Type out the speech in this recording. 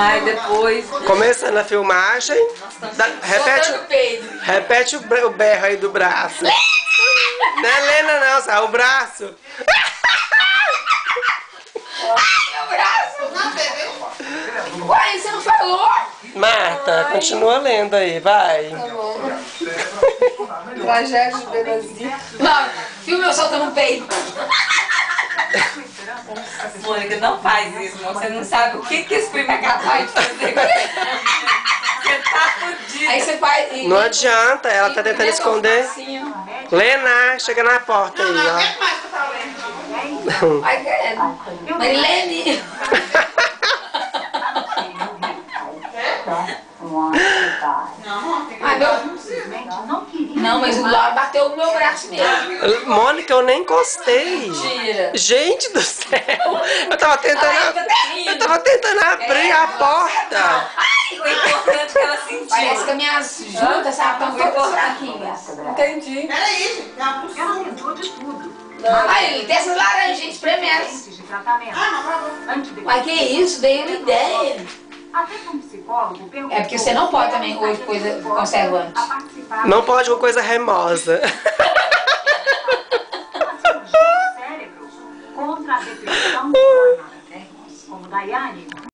Aí depois... Começando a filmagem. Repete o berro aí do braço. Não é Lena não, sabe? O braço. Meu braço! Uai, você não falou? Marta, continua lendo aí, vai. Tá bom. Tragédia de Bebezinho. Não, filma eu soltando um peido. Mônica, não faz isso, não. Você não sabe o que esse primo é capaz de fazer. Você tá fudida. Aí você faz... Não adianta, ela tá tentando esconder. Lena, chega na porta aí, ó. Ai, credo. Marilene. Ai, meu... Não, mas o Lauro bateu no meu braço mesmo. Mônica, eu nem encostei. Mentira. Gente do céu. Eu tava tentando abrir a porta. Ai, o importante que ela sentiu. Parece que as minhas juntas, sabe, estão todas fraquinhas. Entendi. Peraí, ela tentou de tudo. Aí, tem essas laranjas espremedas. Mas que isso, dei uma ideia. Até que um psicólogo perguntou... É porque você não pode também hoje coisa conservante. Não pode uma coisa remosa.